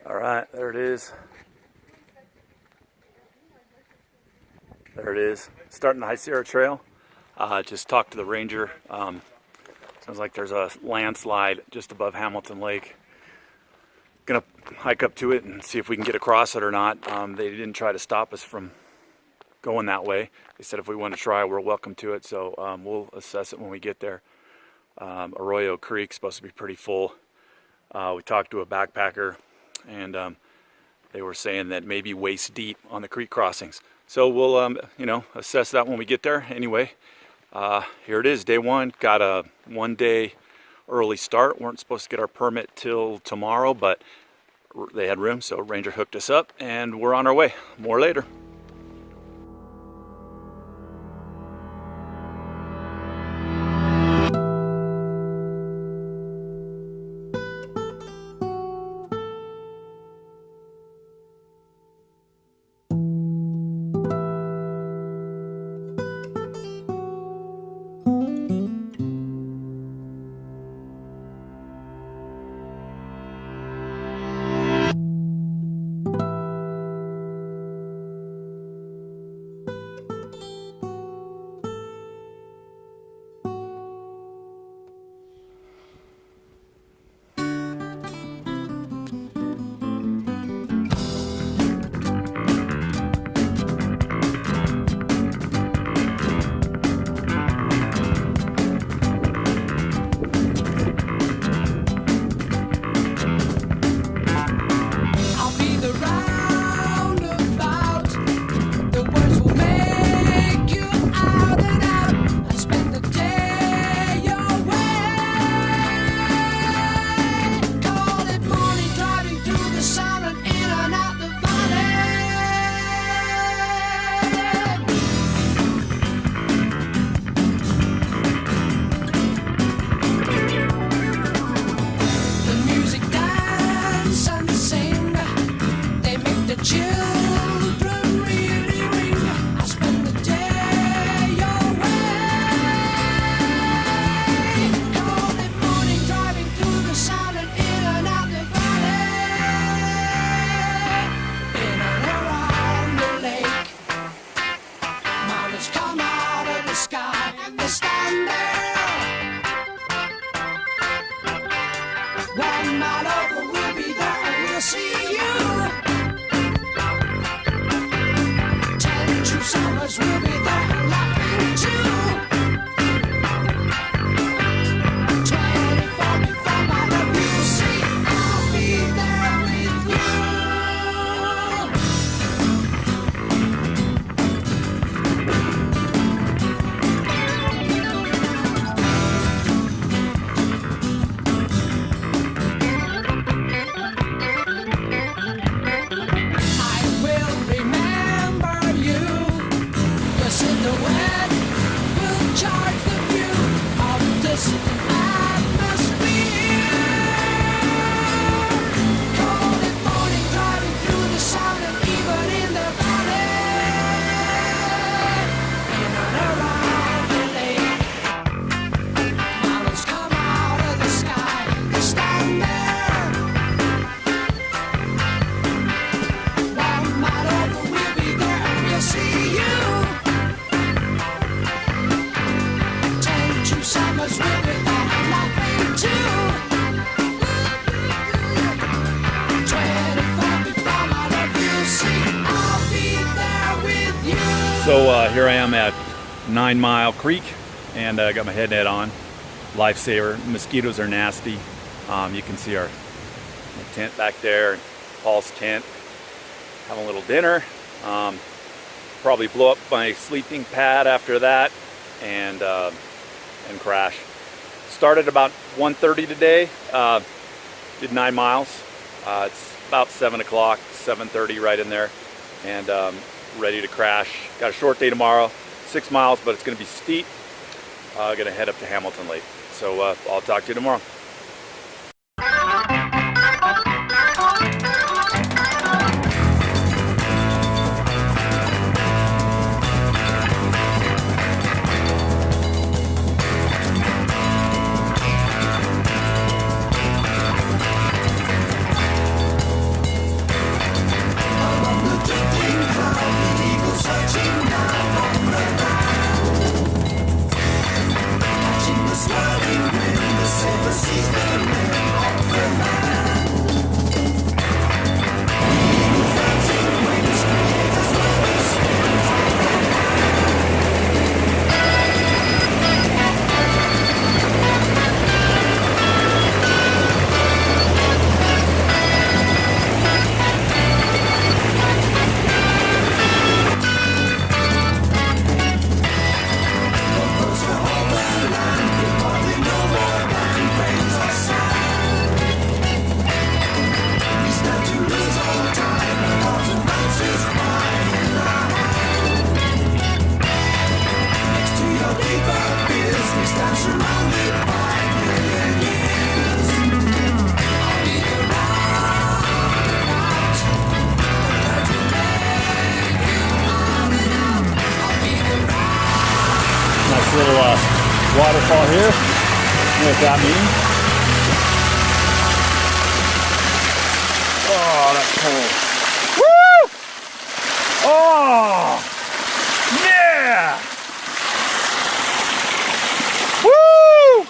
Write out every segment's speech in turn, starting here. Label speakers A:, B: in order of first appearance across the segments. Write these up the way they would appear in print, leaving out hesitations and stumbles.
A: All right, there it is. There it is. Starting the High Sierra Trail. Just talked to the ranger. Sounds like there's a landslide just above Hamilton Lake. Gonna hike up to it and see if we can get across it or not. They didn't try to stop us from going that way. They said if we want to try, we're welcome to it. So we'll assess it when we get there. Arroyo Creek's supposed to be pretty full. We talked to a backpacker, and they were saying that maybe waist deep on the creek crossings. So we'll, assess that when we get there. Anyway, here it is, day one. Got a 1 day early start. Weren't supposed to get our permit till tomorrow, but they had room, so Ranger hooked us up, and we're on our way. More later. So here I am at 9 Mile Creek, and I got my head net on. Lifesaver. Mosquitoes are nasty. You can see our tent back there, and Paul's tent. Having a little dinner. Probably blow up my sleeping pad after that, and crash. Started about 1:30 today. Did 9 miles. It's about 7 o'clock, 7:30, right in there, and ready to crash. Got a short day tomorrow, 6 miles, but it's going to be steep. Gonna head up to Hamilton Lake. So I'll talk to you tomorrow. waterfall here. You know what that means? Oh, that's cold. Woo! Oh! Yeah! Woo!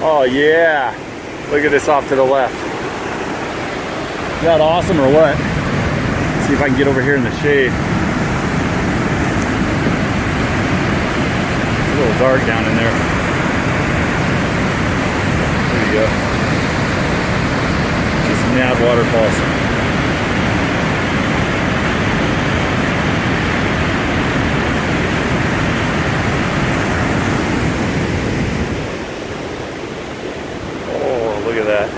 A: Oh yeah! Look at this off to the left. Is that awesome or what? Let's see if I can get over here in the shade. It's a little dark down in there. There you go. Just mad waterfalls. Oh, look at that.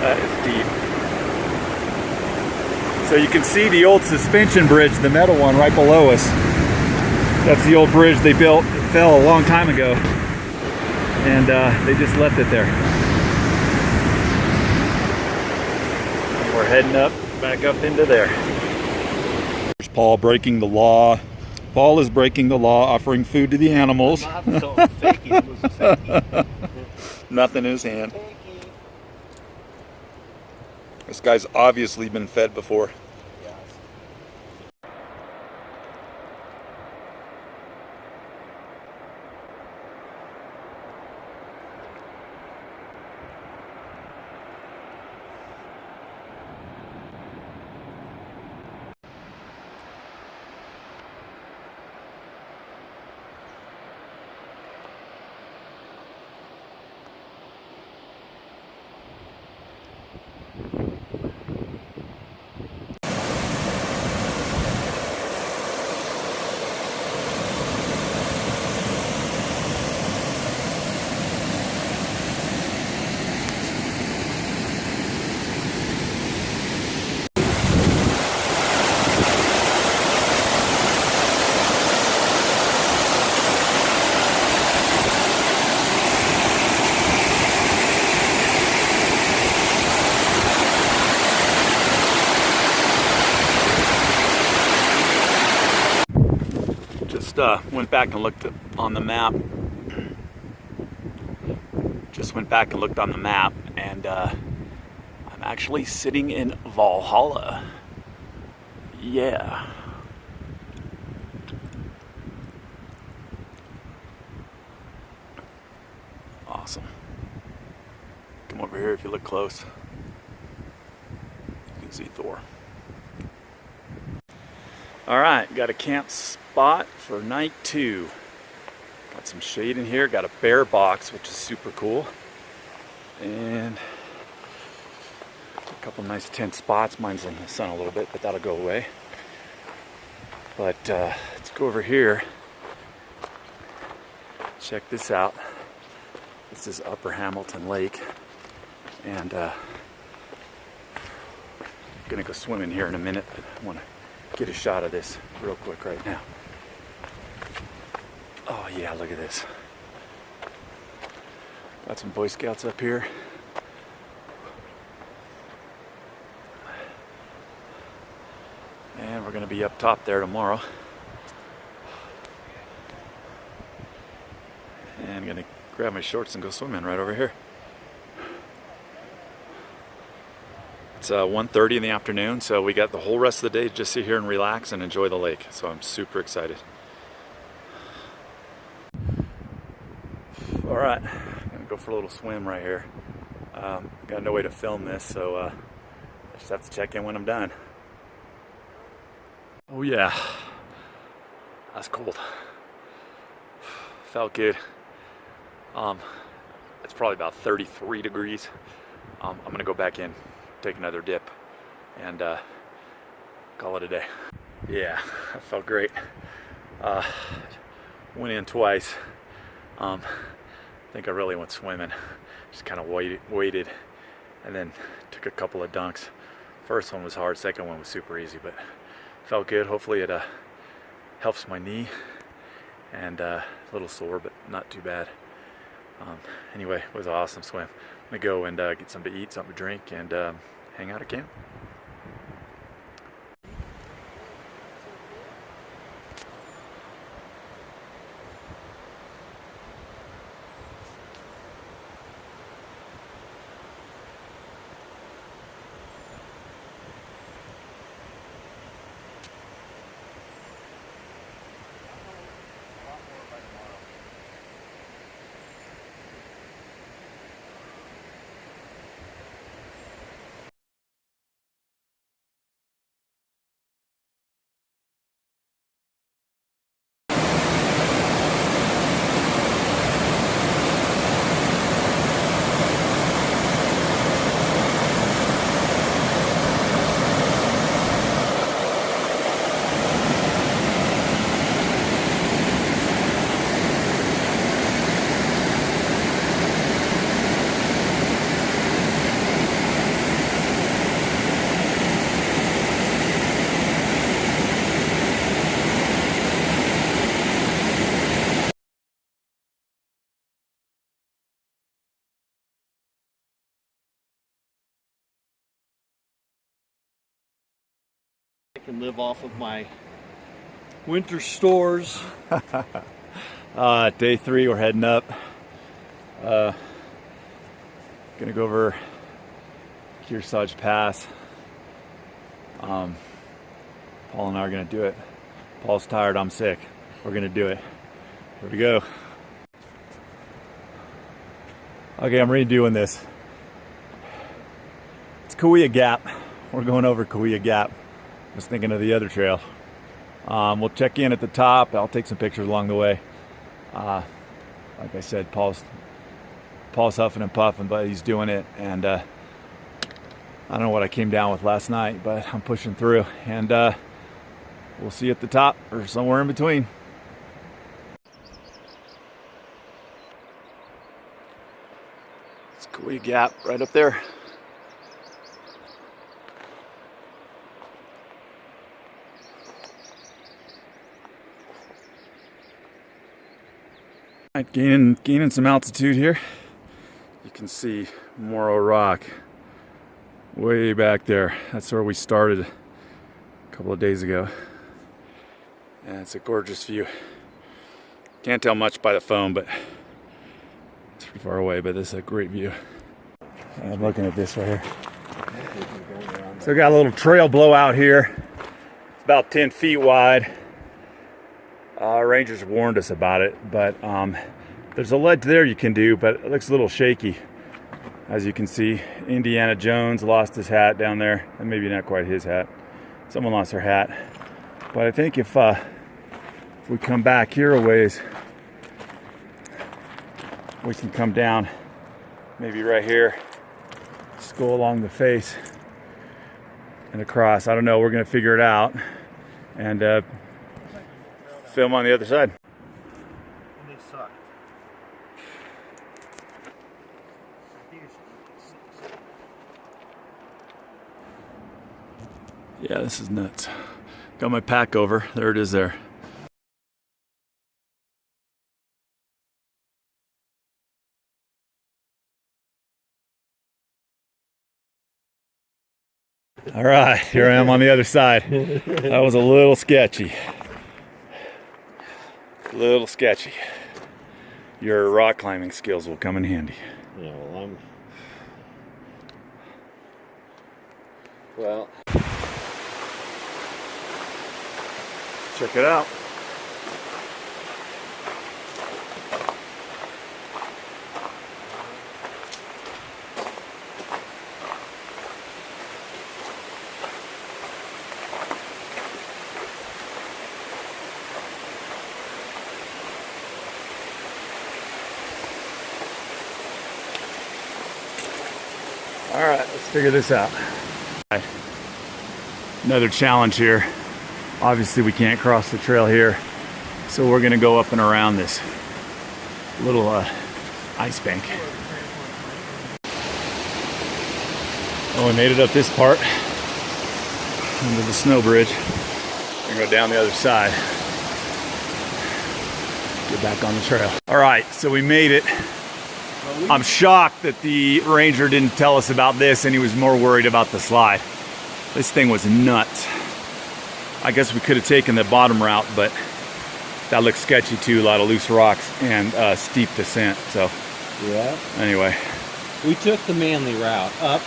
A: That is deep. So you can see the old suspension bridge, the metal one right below us. That's the old bridge they built. It fell a long time ago. And they just left it there. And we're heading up, back up into there. There's Paul breaking the law. Paul is breaking the law, offering food to the animals. Nothing in his hand. This guy's obviously been fed before. Went back and looked on the map. Just went back and looked on the map, and I'm actually sitting in Valhalla. Yeah. Awesome. Come over here if you look close. You can see Thor. All right, got a camp spot for night 2. Got some shade in here, got a bear box, which is super cool. And a couple nice tent spots. Mine's in the sun a little bit, but that'll go away. But let's go over here. Check this out. This is Upper Hamilton Lake. And I'm gonna go swimming here in a minute, but I wanna get a shot of this real quick right now. Oh yeah, look at this. Got some Boy Scouts up here. And we're gonna be up top there tomorrow. And I'm gonna grab my shorts and go swimming right over here. It's 1:30 in the afternoon, so we got the whole rest of the day to just sit here and relax and enjoy the lake. So I'm super excited. All right, I'm gonna go for a little swim right here. Got no way to film this, so I just have to check in when I'm done. Oh yeah, that's cold. Felt good. It's probably about 33 degrees. I'm gonna go back in, take another dip, and call it a day. Yeah, that felt great. Went in twice. I think I really went swimming. Just kind of waited, and then took a couple of dunks. First one was hard, second one was super easy, but felt good. Hopefully it helps my knee, and a little sore, but not too bad. Anyway, it was an awesome swim. I'm gonna go and get something to eat, something to drink, and hang out at camp.
B: can live off of my winter stores.
A: Day 3, we're heading up. Gonna go over Kearsarge Pass. Paul and I are gonna do it. Paul's tired, I'm sick. We're gonna do it. Here we go. Okay, I'm redoing this. It's Cahuilla Gap. We're going over Cahuilla Gap. I was thinking of the other trail. We'll check in at the top. I'll take some pictures along the way. Like I said, Paul's huffing and puffing, but he's doing it. And I don't know what I came down with last night, but I'm pushing through. And we'll see you at the top or somewhere in between. It's Cahuilla Gap right up there. Right, gaining some altitude here. You can see Morro Rock way back there. That's where we started a couple of days ago. And it's a gorgeous view. Can't tell much by the phone, but it's pretty far away, but this is a great view. I'm looking at this right here. So we got a little trail blowout here. It's about 10 feet wide. Rangers warned us about it, but there's a ledge there you can do, but it looks a little shaky. As you can see, Indiana Jones lost his hat down there, and maybe not quite his hat. Someone lost their hat. But I think if we come back here a ways, we can come down, maybe right here, just go along the face and across. I don't know, we're gonna figure it out and film on the other side.
B: They suck.
A: Yeah, this is nuts. Got my pack over. There it is there. All right, here I am on the other side. That was a little sketchy. Little sketchy. Your rock climbing skills will come in handy.
B: Yeah, well,
A: check it out. All right, let's figure this out. Another challenge here. Obviously we can't cross the trail here, so we're gonna go up and around this little ice bank. Oh, we made it up this part under the snow bridge. We're gonna go down the other side, get back on the trail. All right, so we made it. I'm shocked that the ranger didn't tell us about this, and he was more worried about the slide. This thing was nuts. I guess we could have taken the bottom route, but that looks sketchy too. A lot of loose rocks and steep descent. So
B: yeah.
A: Anyway,
B: we took the manly route up.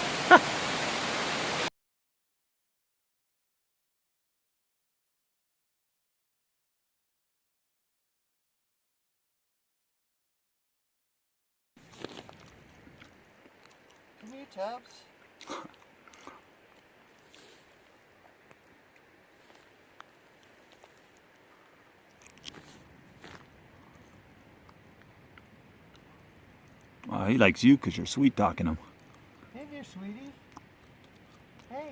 B: Come here, Tubbs.
A: he likes you because you're sweet talking him.
B: Hey there, sweetie. Hey.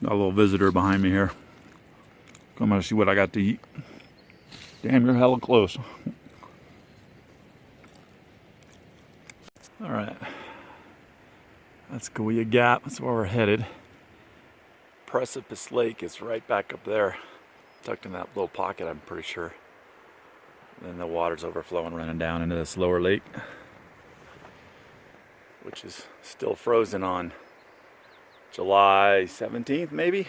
A: Got a little visitor behind me here. Come on, see what I got to eat. Damn, you're hella close. All right. That's Cahuilla Gap. That's where we're headed. Precipice Lake is right back up there, tucked in that little pocket, I'm pretty sure. then the water's overflowing, running down into this lower lake, which is still frozen on July 17th, maybe.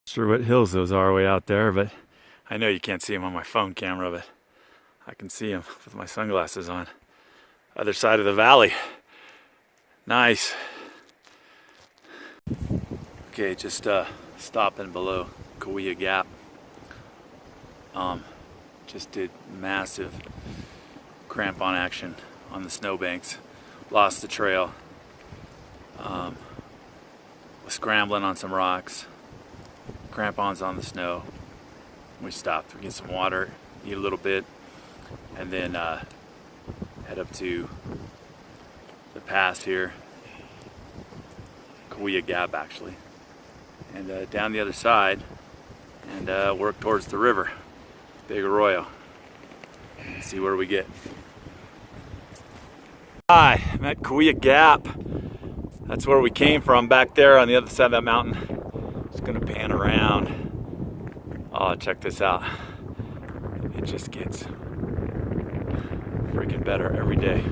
A: Sure what hills those are way out there, but I know you can't see them on my phone camera, but I can see them with my sunglasses on. Other side of the valley. Nice. Okay, just stopping below Kauai Gap. Just did massive crampon action on the snowbanks. Lost the trail. Was scrambling on some rocks. Crampons on the snow. We stopped. We get some water, eat a little bit, and then head up to the pass here, Kauai Gap actually, and down the other side, and work towards the river, Big Arroyo, and see where we get. Hi, I'm at Kauai Gap. That's where we came from, back there on the other side of that mountain. Just gonna pan around. Oh, check this out. It just gets freaking better every day.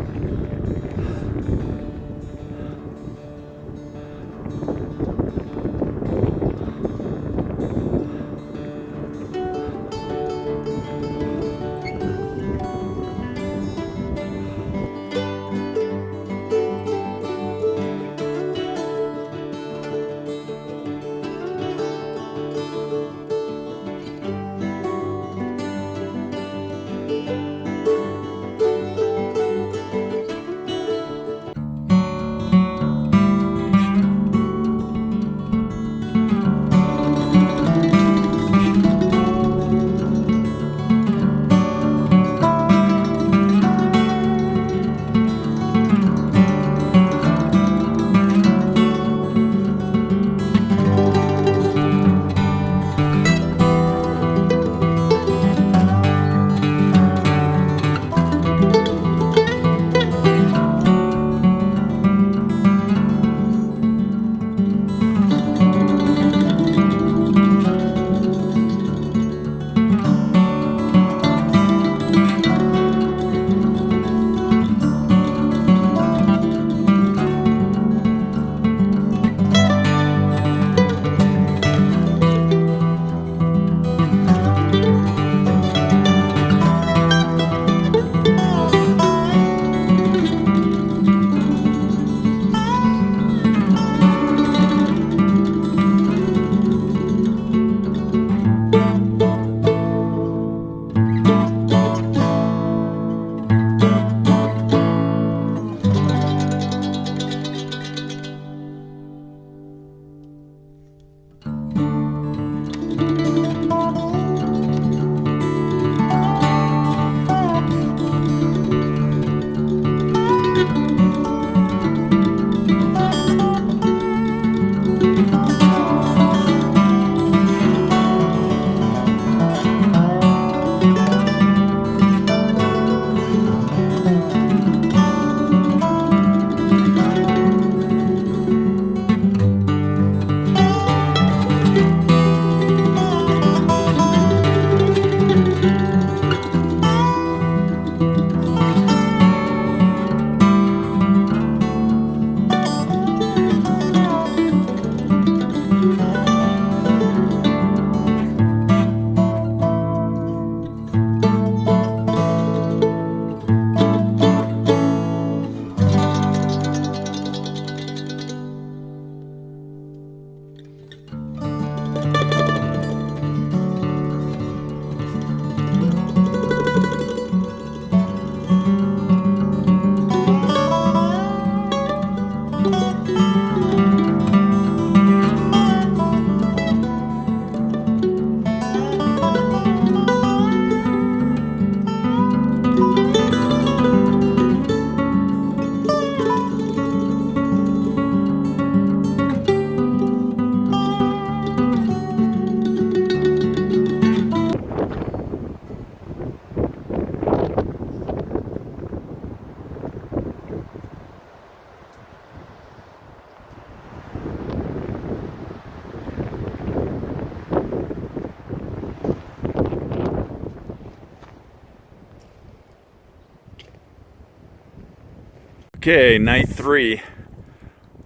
A: Okay, night 3,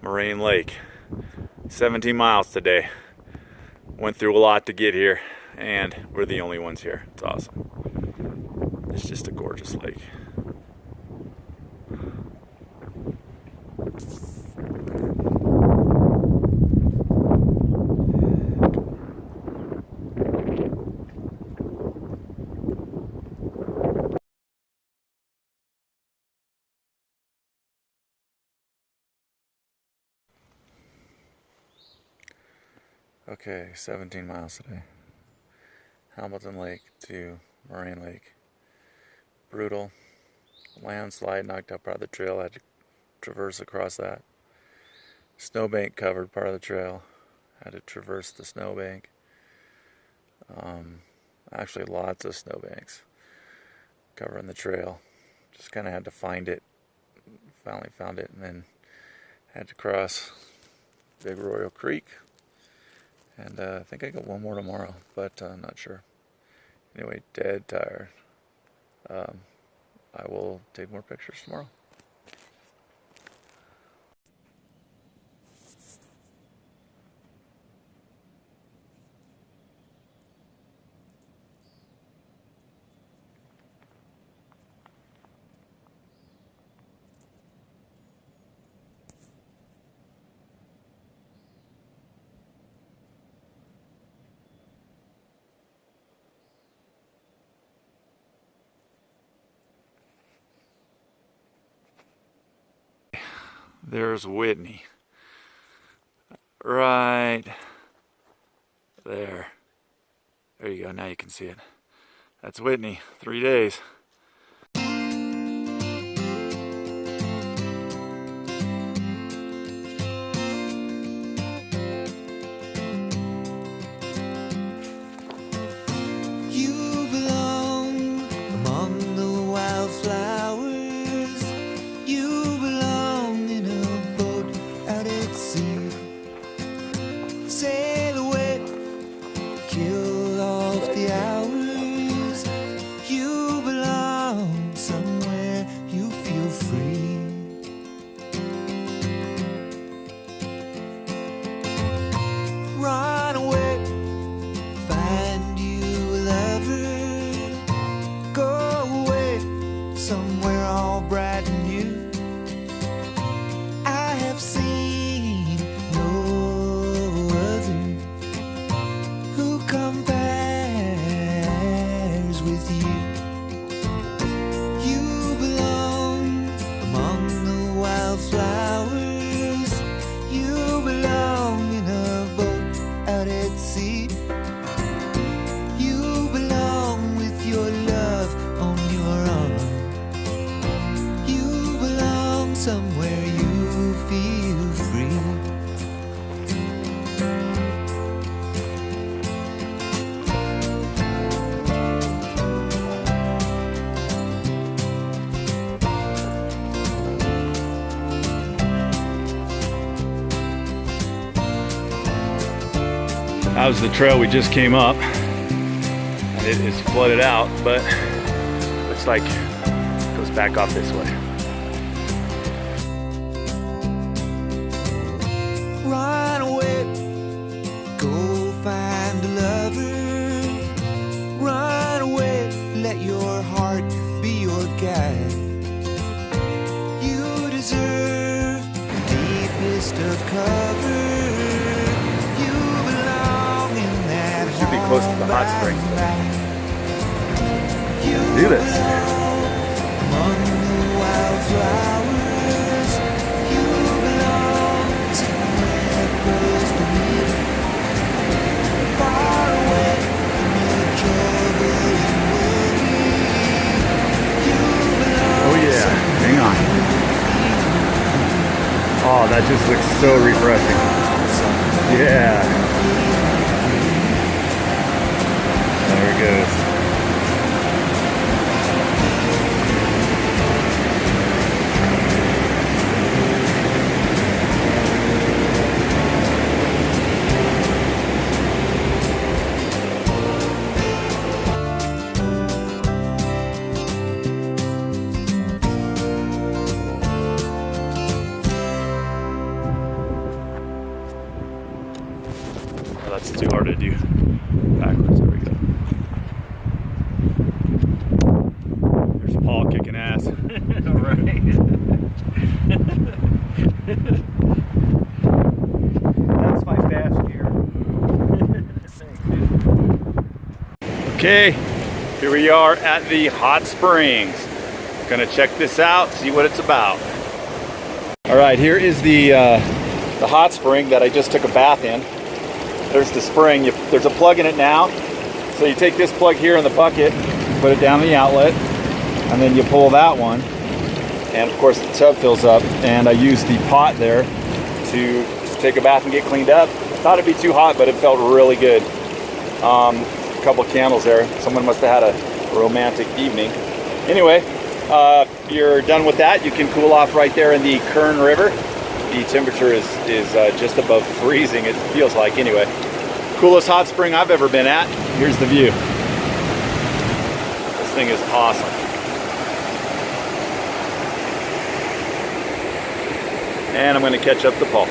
A: Moraine Lake. 17 miles today. Went through a lot to get here, and we're the only ones here. It's awesome. It's just a gorgeous lake. Okay, 17 miles today. Hamilton Lake to Moraine Lake. Brutal. Landslide knocked out part of the trail. I had to traverse across that. Snowbank covered part of the trail. Had to traverse the snowbank. Actually, lots of snowbanks covering the trail. Just kind of had to find it. Finally found it, and then had to cross Big Royal Creek. And I think I got one more tomorrow, but I'm not sure. Anyway, dead tired. I will take more pictures tomorrow. There's Whitney. Right there. There you go, now you can see it. That's Whitney, 3 days.
C: You belong among the wildflowers. You belong in a boat out at sea. Sail away, kill off the hours. You belong somewhere you feel free. Run away, find you a lover. Go away, somewhere all bright and new. I have seen no other who compares with you. You belong among the wildflowers. You belong in a boat out at sea. You belong with your love on your arm. You belong somewhere you feel free.
A: That was the trail we just came up. And it is flooded out, but looks like it goes back off this way.
C: Run away, go find a lover. Run away, let your heart be your guide. You deserve the deepest of cover. You belong in that
A: Should be close to the hot springs.
C: You
A: Do this.
C: belong among the wildflowers. You belong somewhere close to me. Far away from your trouble and worry. You belong
A: Oh yeah, hang on. Oh, that just looks so refreshing. Yeah. There it goes. that's too hard to do backwards. There we go. There's Paul kicking ass.
B: Right. That's my fast gear.
A: Okay, here we are at the hot springs. Gonna check this out, see what it's about. All right, here is the hot spring that I just took a bath in. There's the spring. There's a plug in it now. So you take this plug here in the bucket, put it down the outlet, and then you pull that one. And of course the tub fills up, and I use the pot there to take a bath and get cleaned up. I thought it'd be too hot, but it felt really good. A couple candles there. Someone must have had a romantic evening. Anyway, if you're done with that, you can cool off right there in the Kern River. The temperature is just above freezing, it feels like. Anyway, coolest hot spring I've ever been at. Here's the view. This thing is awesome. And I'm going to catch up to Paul.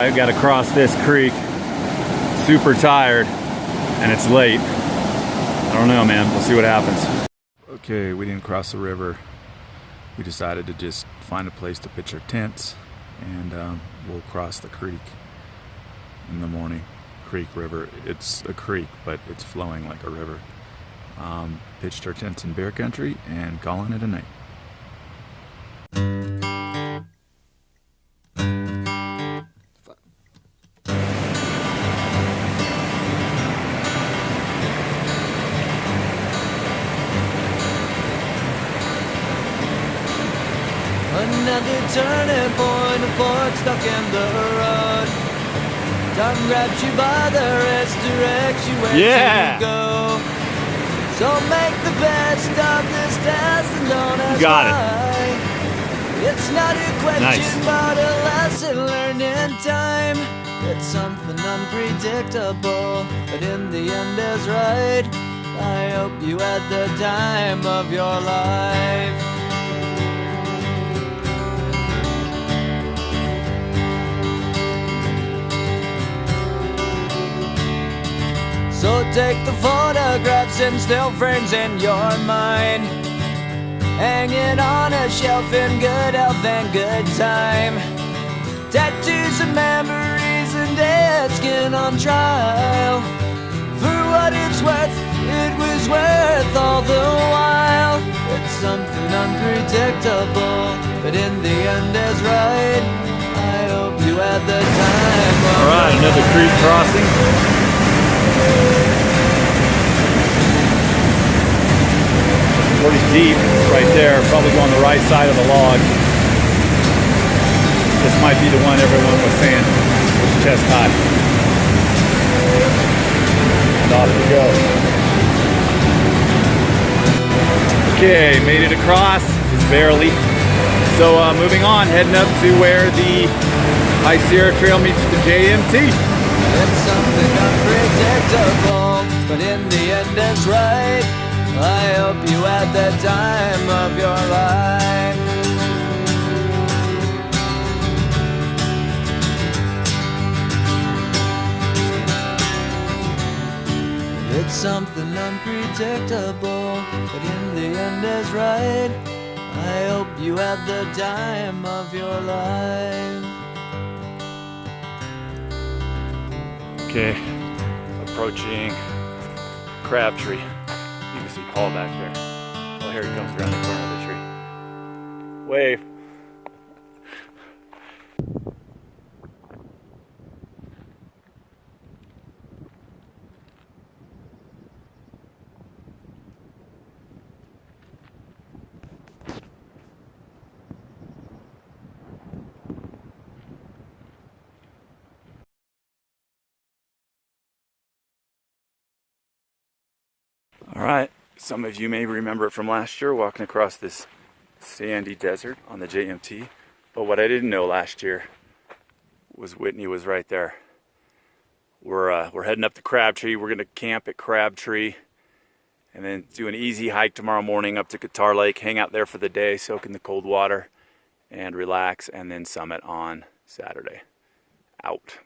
A: I've got to cross this creek, super tired, and it's late. I don't know, man. We'll see what happens. Okay, we didn't cross the river. We decided to just find a place to pitch our tents, and we'll cross the creek in the morning. Creek, river. It's a creek, but it's flowing like a river. Pitched our tents in bear country and calling it a night.
C: Another turning point, a fork stuck in the road. Time grabs you by the wrist, directs you where to go. So make the best of this test and don't ask why. It's not a question, but a lesson learned in time. It's something unpredictable, but in the end is right. I hope you had the time of your life. So take the photographs and still frames in your mind, hanging on a shelf in good health and good time. Tattoos and memories and dead skin on trial. For what it's worth, it was worth all the while. It's something unpredictable, but in the end is right. I hope you had the time.
A: Alright, another creek crossing. Pretty deep right there, probably go on the right side of the log. This might be the one everyone was saying was chest high. And off we go. Okay, made it across, just barely. So moving on, heading up to where the High Sierra Trail meets the JMT.
C: It's something unpredictable, but in the end it's right. I hope you had the time of your life. It's something unpredictable, but in the end is right. I hope you had the time of your life.
A: Okay, approaching Crabtree. You can see Paul back there. Oh, here he comes around the corner of the tree. Wave. All right, some of you may remember it from last year, walking across this sandy desert on the JMT. But what I didn't know last year Whitney was right there. We're heading up to Crabtree. We're gonna camp at Crabtree and then do an easy hike tomorrow morning up to Guitar Lake, hang out there for the day, soak in the cold water and relax, and then summit on Saturday. Out.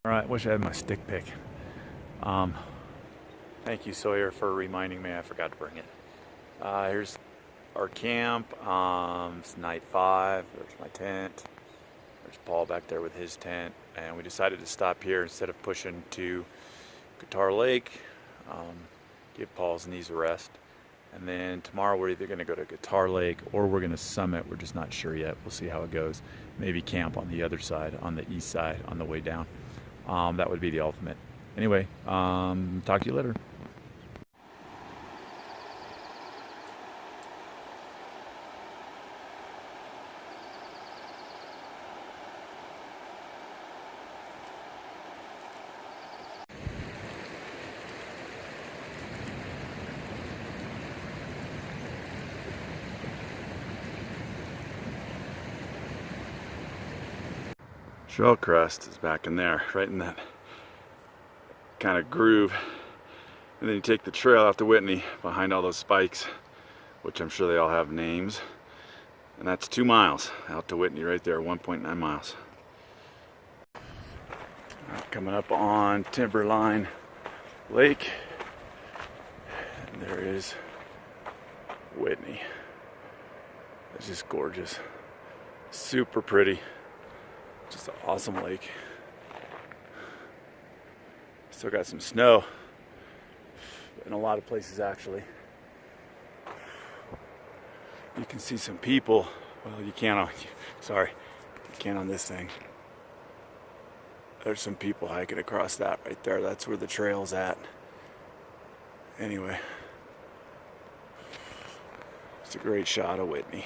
A: All right, wish I had my stick pick. Thank you, Sawyer, for reminding me. I forgot to bring it. Here's our camp. It's night 5. There's my tent. There's Paul back there with his tent. And we decided to stop here instead of pushing to Guitar Lake. Give Paul's knees a rest. And then tomorrow we're either going to go to Guitar Lake or we're going to summit. We're just not sure yet. We'll see how it goes. Maybe camp on the other side, on the east side, on the way down. That would be the ultimate. Anyway, talk to you later. Trail crest is back in there, right in that kind of groove. And then you take the trail out to Whitney behind all those spikes, which I'm sure they all have names. And that's 2 miles out to Whitney right there, 1.9 miles. Coming up on Timberline Lake. And there is Whitney. It's just gorgeous. Super pretty. Just an awesome lake. Still got some snow in a lot of places actually. You can see some people. Well, you can't on, sorry, you can't on this thing. There's some people hiking across that right there. That's where the trail's at. Anyway, it's a great shot of Whitney.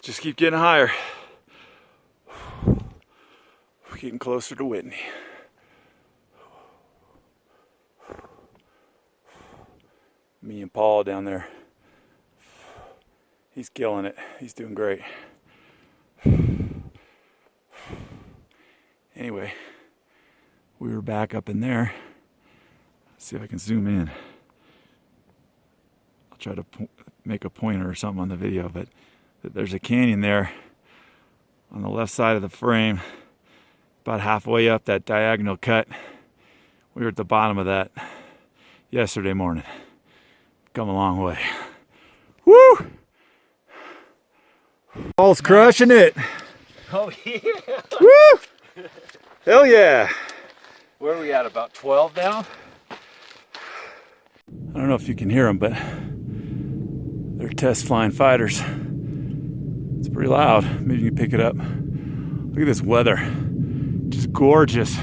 A: Just keep getting higher. We're getting closer to Whitney. Me and Paul down there. He's killing it. He's doing great. Anyway, we were back up in there. Let's see if I can zoom in. I'll try to make a pointer or something on the video, but there's a canyon there on the left side of the frame, about halfway up that diagonal cut. We were at the bottom of that yesterday morning. Come a long way. Woo! Paul's crushing it.
B: Oh yeah.
A: Woo! Hell yeah.
B: Where are we at? About 12 now?
A: I don't know if you can hear them, but they're test flying fighters. It's pretty loud. Maybe you can pick it up. Look at this weather. Just gorgeous.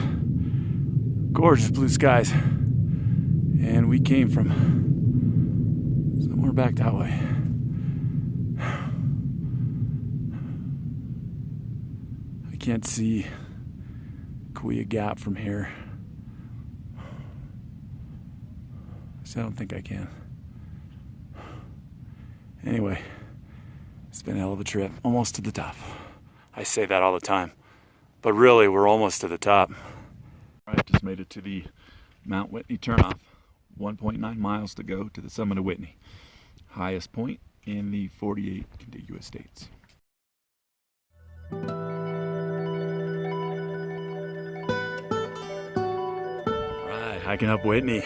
A: Gorgeous blue skies. And we came from somewhere back that way. I can't see Kauai Gap from here. So I don't think I can. Anyway. It's been a hell of a trip, almost to the top. I say that all the time, but really we're almost to the top. All right, just made it to the Mount Whitney turnoff. 1.9 miles to go to the summit of Whitney. Highest point in the 48 contiguous states. hiking up Whitney.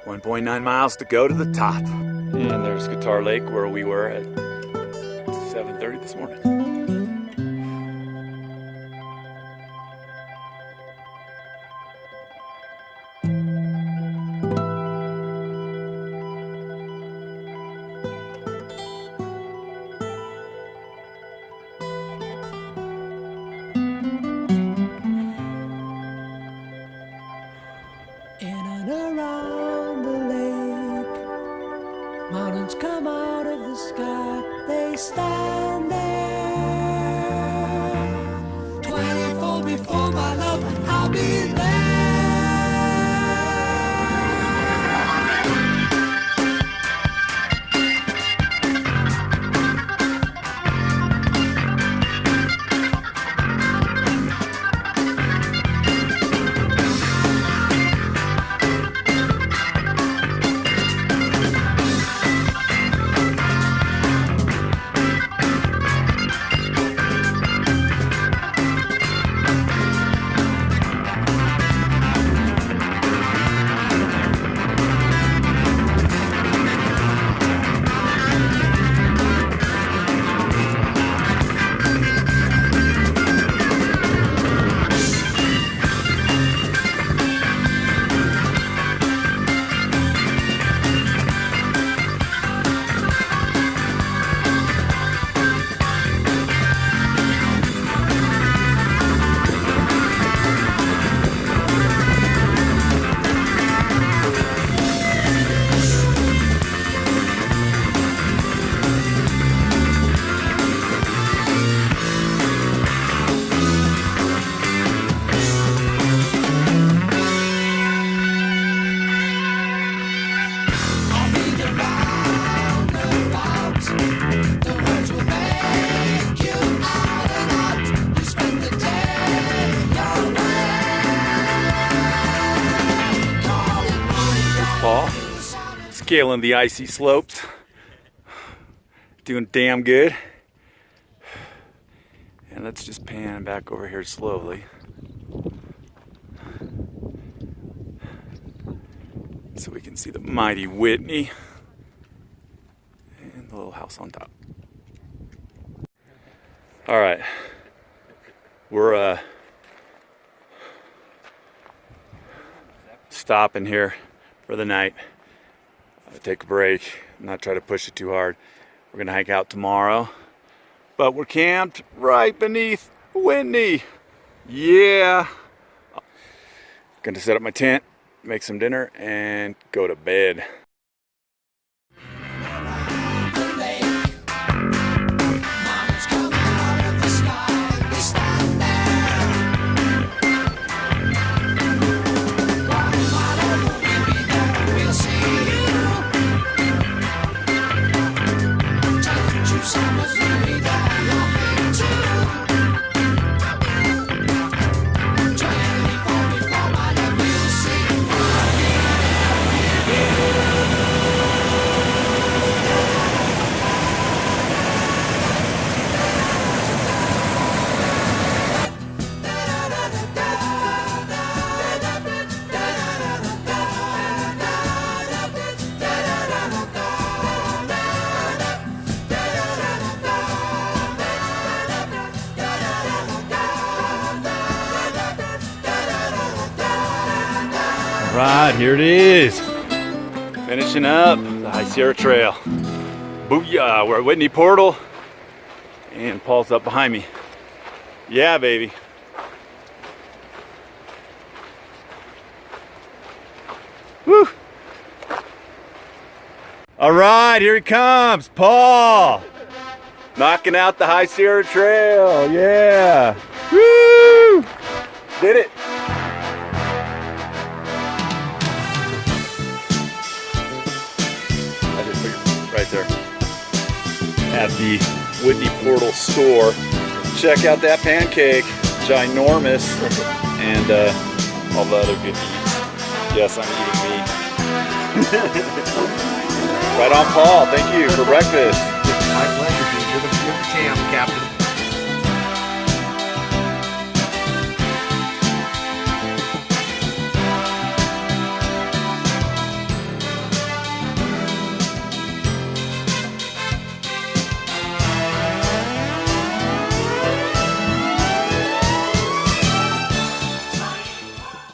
A: 1.9 miles to go to the top. And there's Guitar Lake where we were at 7:30 this morning.
C: In and around the lake, mountains come out of the sky, they stand there. 24 before my love, I'll be there.
A: Paul, scaling the icy slopes, doing damn good. And let's just pan back over here slowly. So we can see the mighty Whitney and the little house on top. All right, we're stopping here for the night. Take a break, not try to push it too hard. We're gonna hike out tomorrow, but we're camped right beneath Whitney. Yeah. Gonna set up my tent, make some dinner, and go to bed. Right, here it is. Finishing up the High Sierra Trail. Booyah, we're at Whitney Portal. And Paul's up behind me. Yeah, baby. Woo! All right, here he comes, Paul. Knocking out the High Sierra Trail, yeah. Woo! Did it. Right there at the Whitney Portal store. Check out that pancake, ginormous, and all the other good eats. Yes, I'm eating meat. Right on, Paul. Thank you for breakfast.
D: My pleasure, dude. You're the champ, Captain.